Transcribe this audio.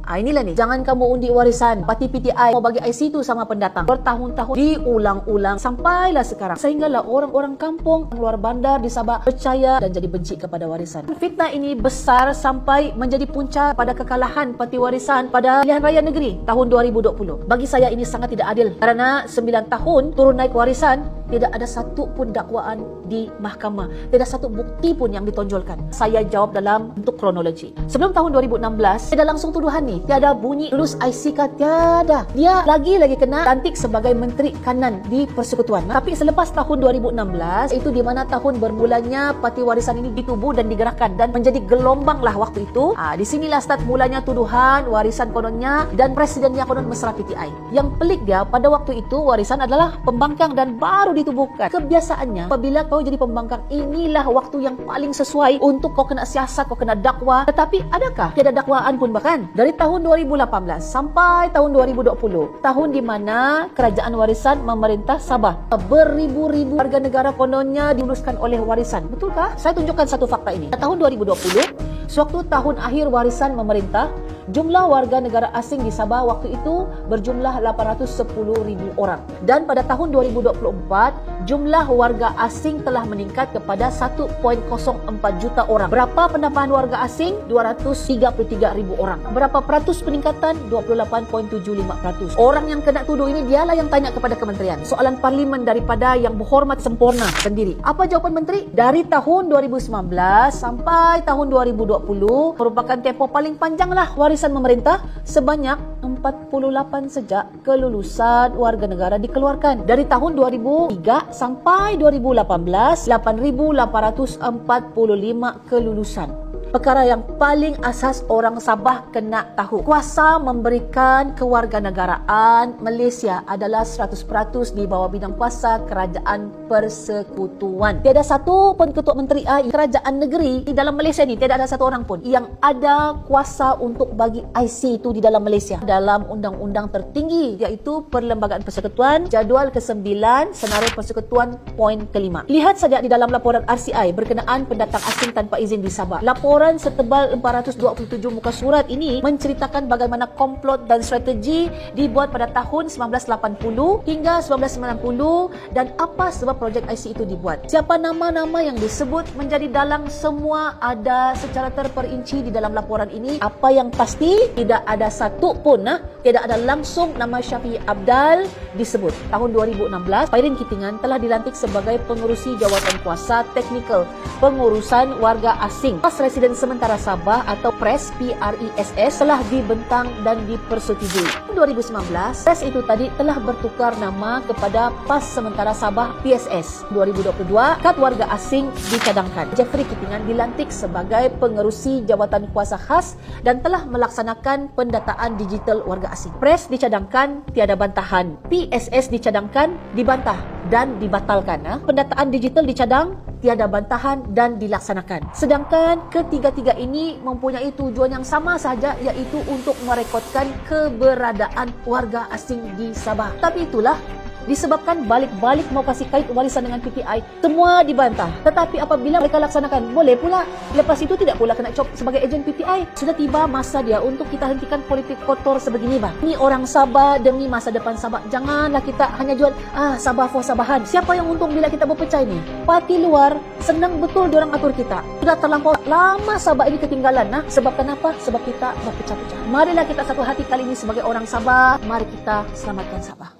Inilah nih, jangan kamu undi warisan. Parti PTI mau bagi IC itu sama pendatang. Bertahun-tahun diulang-ulang sampailah sekarang. Sehinggalah orang-orang kampung luar bandar di Sabah percaya dan jadi benci kepada warisan. Fitnah ini besar sampai menjadi punca pada kekalahan parti warisan pada pilihan raya negeri tahun 2020. Bagi saya ini sangat tidak adil kerana 9 tahun turun naik warisan, tidak ada satu pun dakwaan di mahkamah. Tidak satu bukti pun yang ditonjolkan. Saya jawab dalam bentuk kronologi. Sebelum tahun 2016, tiada langsung tuduhan nih. Tiada bunyi lulus IC kah? Tiada. Dia lagi kena lantik sebagai Menteri Kanan di Persekutuan. Tapi selepas tahun 2016, itu di mana tahun bermulanya parti warisan ini ditubuh dan digerakkan dan menjadi gelombang lah waktu itu. Di sinilah start mulanya tuduhan warisan kononnya dan presidennya konon mesra PTI. Yang pelik dia, pada waktu itu warisan adalah pembangkang dan baru ditubuhkan. Kebiasaannya, apabila kau jadi pembangkang, inilah waktu yang paling sesuai untuk kau kena siasat, kau kena dakwa. Tetapi adakah tiada dakwaan pun bahkan? Dari tahun 2018 sampai tahun 2020, tahun di mana kerajaan warisan memerintah Sabah. Beribu-ribu warga negara kononnya diluluskan oleh warisan. Betulkah? Saya tunjukkan satu fakta ini. Tahun 2020, sewaktu tahun akhir warisan memerintah, jumlah warga negara asing di Sabah waktu itu berjumlah 810,000 orang. Dan pada tahun 2024, jumlah warga asing telah meningkat kepada 1.04 juta orang. Berapa penambahan warga asing? 233,000 orang. Berapa peratus peningkatan? 28.75%. Orang yang kena tuduh ini dialah yang tanya kepada kementerian. Soalan parlimen daripada yang berhormat sempurna sendiri. Apa jawapan menteri? Dari tahun 2019 sampai tahun 2020 merupakan tempoh paling panjang lah warisan memerintah, sebanyak 48 sejak kelulusan warga negara dikeluarkan. Dari tahun 2003 sampai 2018, 8,845 kelulusan. Perkara yang paling asas orang Sabah kena tahu. Kuasa memberikan kewarganegaraan Malaysia adalah 100% di bawah bidang kuasa Kerajaan Persekutuan. Tiada satu pun ketua menteri kerajaan negeri di dalam Malaysia ni, tiada ada satu orang pun yang ada kuasa untuk bagi IC itu di dalam Malaysia. Dalam undang-undang tertinggi, iaitu Perlembagaan Persekutuan, jadual ke-9, senarai Persekutuan, poin ke-5. Lihat saja di dalam laporan RCI berkenaan pendatang asing tanpa izin di Sabah. Laporan setebal 427 muka surat ini menceritakan bagaimana komplot dan strategi dibuat pada tahun 1980 hingga 1990 dan apa sebab projek IC itu dibuat. Siapa nama-nama yang disebut menjadi dalang, semua ada secara terperinci di dalam laporan ini. Apa yang pasti, tidak ada satu pun tidak ada langsung nama Syafiee Apdal disebut. Tahun 2016, Pairin Kitingan telah dilantik sebagai pengerusi jawatan kuasa teknikal pengurusan warga asing. Pas Residen Sementara Sabah atau PRES, PRESS telah dibentang dan dipersetujui. 2019, PRES itu tadi telah bertukar nama kepada PAS Sementara Sabah PSS. 2022, kad warga asing dicadangkan. Jeffrey Kitingan dilantik sebagai pengerusi jawatan kuasa khas dan telah melaksanakan pendataan digital warga asing. PRES dicadangkan, tiada bantahan. PSS dicadangkan, dibantah dan dibatalkan. Pendataan digital dicadang, tiada bantahan dan dilaksanakan. Sedangkan ketiga-tiga ini mempunyai tujuan yang sama saja, iaitu untuk merekodkan keberadaan warga asing di Sabah. Tapi itulah, disebabkan balik-balik mau kasih kait warisan dengan PTI, semua dibantah. Tetapi apabila mereka laksanakan, boleh pula. Lepas itu tidak pula kena cop sebagai ejen PTI. Sudah tiba masa dia untuk kita hentikan politik kotor sebegini bang. Ini orang Sabah demi masa depan Sabah. Janganlah kita hanya jual Sabah for Sabahan. Siapa yang untung bila kita berpecah ini? Parti luar senang betul diorang atur kita. Sudah terlampau lama Sabah ini ketinggalan. Sebab kenapa? Sebab kita berpecah-pecah. Marilah kita satu hati kali ini sebagai orang Sabah. Mari kita selamatkan Sabah.